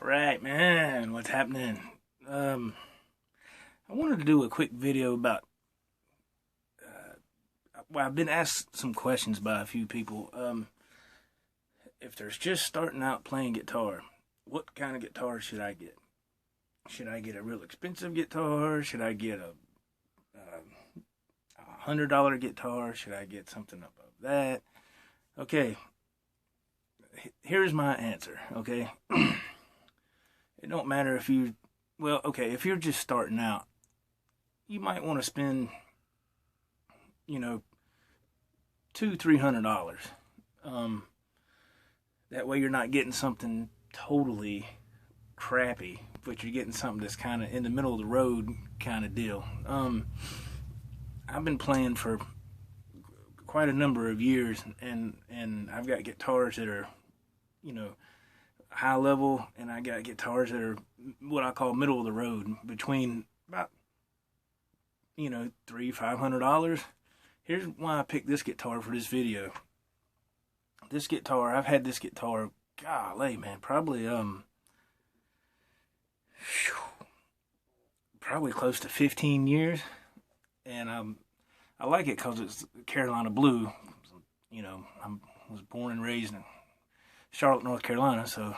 Right, man, what's happening? I wanted to do a quick video about, well, I've been asked some questions by a few people. If there's just starting out playing guitar, what kind of guitar should I get? Should I get a real expensive guitar? Should I get a $100 guitar? Should I get something above that? Okay, here's my answer, okay? It don't matter if you, well, okay, if you're just starting out, you might want to spend, $200-300. That way you're not getting something totally crappy, but you're getting something that's kind of in the middle of the road kind of deal. I've been playing for quite a number of years, and I've got guitars that are, high level, and I got guitars that are what I call middle of the road, between about $300-500. Here's why I picked this guitar for this video. This guitar, I've had this guitar, golly, man, probably close to 15 years, and I like it because it's Carolina Blue. I was born and raised in Charlotte, North Carolina, so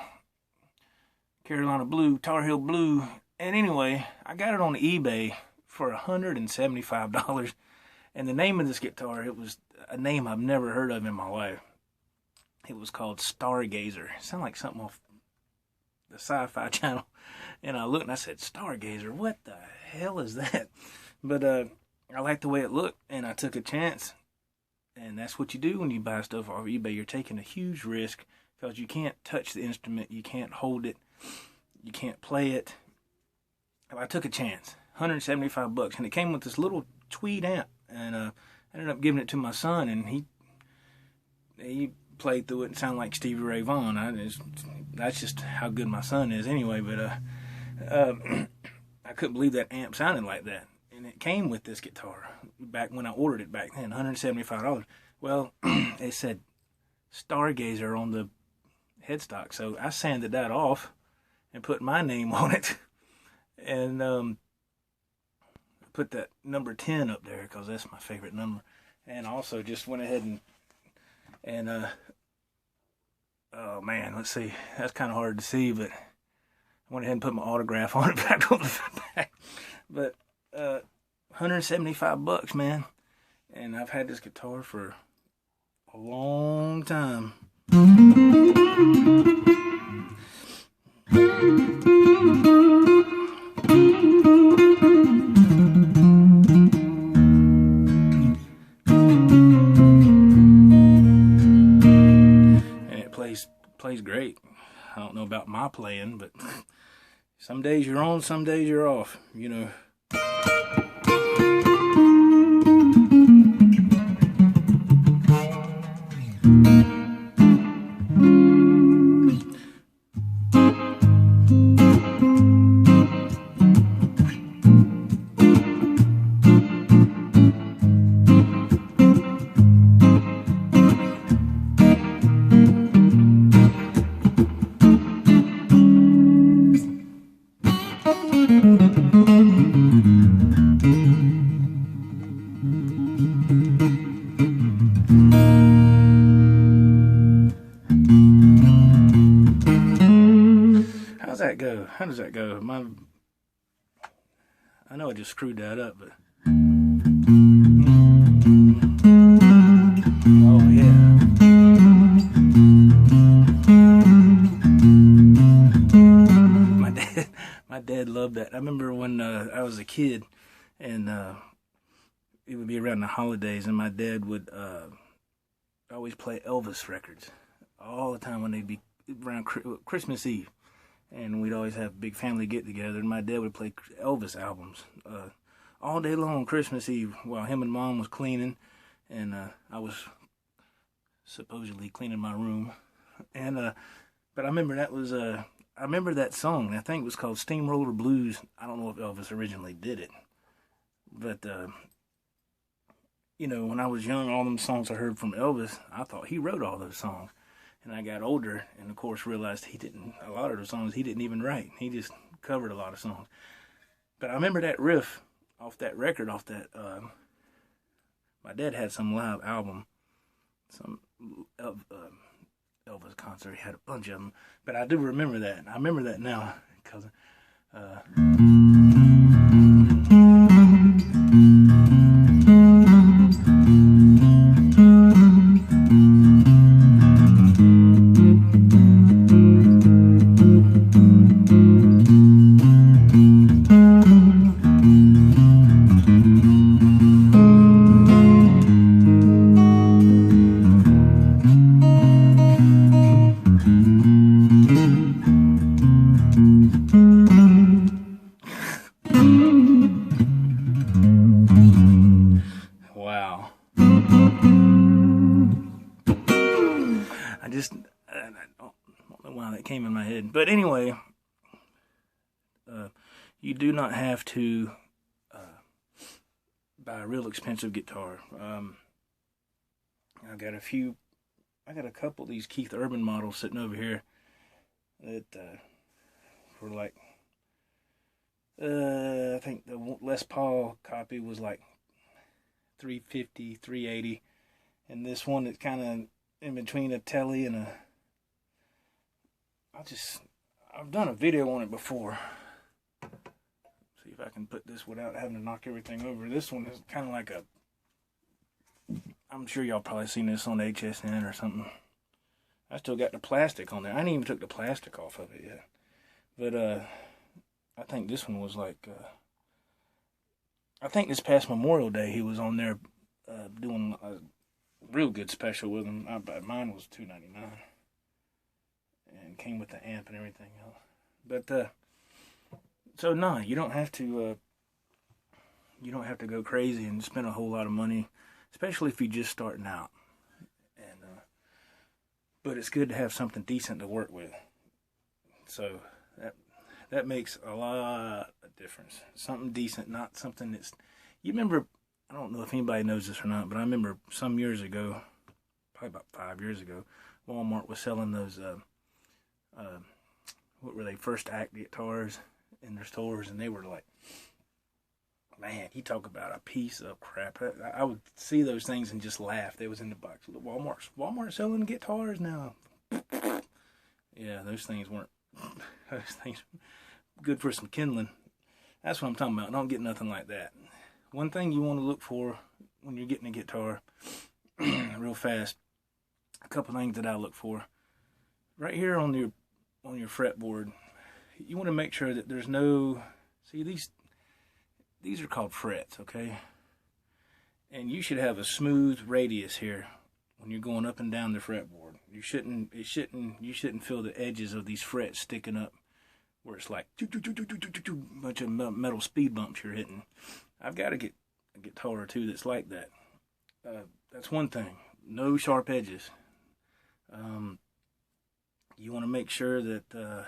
Carolina Blue, Tar Heel Blue. And anyway, I got it on eBay for $175, and the name of this guitar, it was a name I've never heard of in my life. It was called Stargazer. It sounded like something off the Sci-Fi Channel, and I looked and I said, Stargazer, what the hell is that? But I liked the way it looked, and I took a chance. And that's what you do when you buy stuff off eBay. You're taking a huge risk, because you can't touch the instrument, you can't hold it, you can't play it. I took a chance, $175, and it came with this little tweed amp, and I ended up giving it to my son, and he played through it and sounded like Stevie Ray Vaughan. That's just how good my son is anyway. But I couldn't believe that amp sounded like that, and it came with this guitar back when I ordered it back then, $175. Well, it said Stargazer on the headstock, so I sanded that off and put my name on it, and put that number 10 up there because that's my favorite number. And also just went ahead and oh man, let's see, that's kind of hard to see, but I went ahead and put my autograph on it back on the back. But $175, man, and I've had this guitar for a long time. And it plays great. I don't know about my playing, but some days you're on, some days you're off, that go? How does that go? I know I just screwed that up, but oh yeah. My dad loved that. I remember when I was a kid, and it would be around the holidays, and my dad would always play Elvis records all the time when they'd be around Christmas Eve, and we'd always have a big family get together, and my dad would play Elvis albums all day long Christmas Eve while him and Mom was cleaning, and I was supposedly cleaning my room, and but I remember I remember that song. I think it was called Steamroller Blues. I don't know if Elvis originally did it, but you know, when I was young, all them songs I heard from Elvis, I thought he wrote all those songs. And I got older and, of course, realized a lot of the songs he didn't even write. He just covered a lot of songs. But I remember that riff off that record, my dad had some live album, some Elvis concert. He had a bunch of them. But I do remember that. I remember that now because... Wow. I don't know why that came in my head. But anyway, you do not have to buy a real expensive guitar. I got a couple of these Keith Urban models sitting over here that were like, I think the Les Paul copy was like $350, $380, and this one that's kind of in between a Tele and I've done a video on it before. See if I can put this without having to knock everything over. This one is kind of like I'm sure y'all probably seen this on HSN or something. I still got the plastic on there. I ain't even took the plastic off of it yet. But I think this one was like, I think this past Memorial Day he was on there doing a real good special with him. Mine was $299 and came with the amp and everything else. But so no, you don't have to go crazy and spend a whole lot of money, especially if you're just starting out. And but it's good to have something decent to work with. So that makes a lot of difference. Something decent, not something that's... You remember, I don't know if anybody knows this or not, but I remember some years ago, probably about 5 years ago, Walmart was selling those, what were they, First Act guitars in their stores, and they were like, man, you talk about a piece of crap. I would see those things and just laugh. They was in the box. Walmart selling guitars now. Yeah, those things weren't... Those things good for some kindling. That's what I'm talking about. Don't get nothing like that. One thing you want to look for when you're getting a guitar, real fast, a couple things that I look for. Right here on your fretboard, you want to make sure that there's no... See, these are called frets, okay? And you should have a smooth radius here when you're going up and down the fretboard. You shouldn't feel the edges of these frets sticking up where it's like a bunch of metal speed bumps you're hitting. I've got to get a guitar or two that's like that. That's one thing. No sharp edges. You want to make sure that,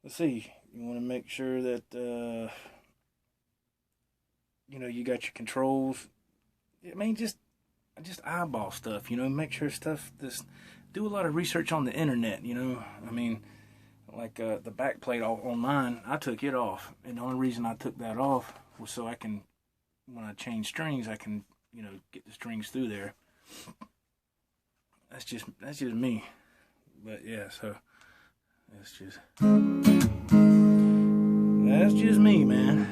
let's see, you want to make sure that, you got your controls. I mean, just eyeball stuff, make sure do a lot of research on the internet, I mean, like the back plate on mine, I took it off, and the only reason I took that off was so I can, when I change strings, I can, get the strings through there. That's just me. But yeah, so That's just me, man.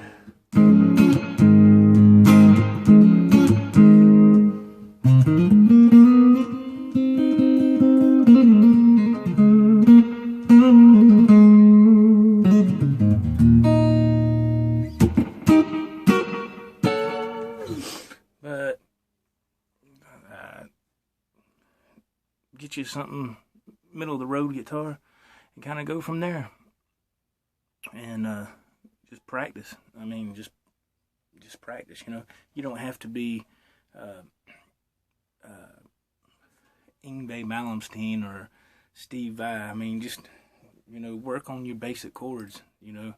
But get you something middle of the road guitar and kind of go from there. And just practice. I mean, just practice. You know, you don't have to be Yngwie Malmsteen or Steve Vai. I mean, just, you know, work on your basic chords. You know.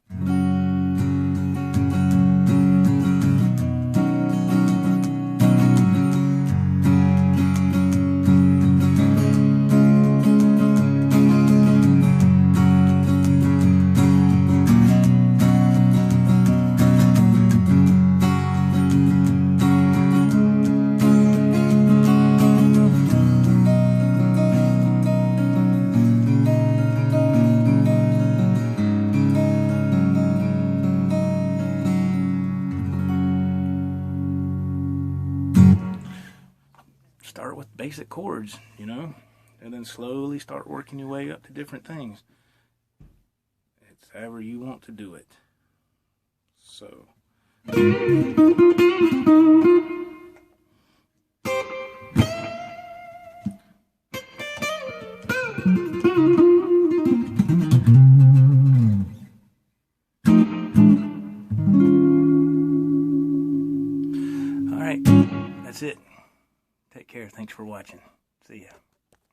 Start with basic chords, you know, and then slowly start working your way up to different things. It's however you want to do it. So. All right, that's it. Take care. Thanks for watching. See ya.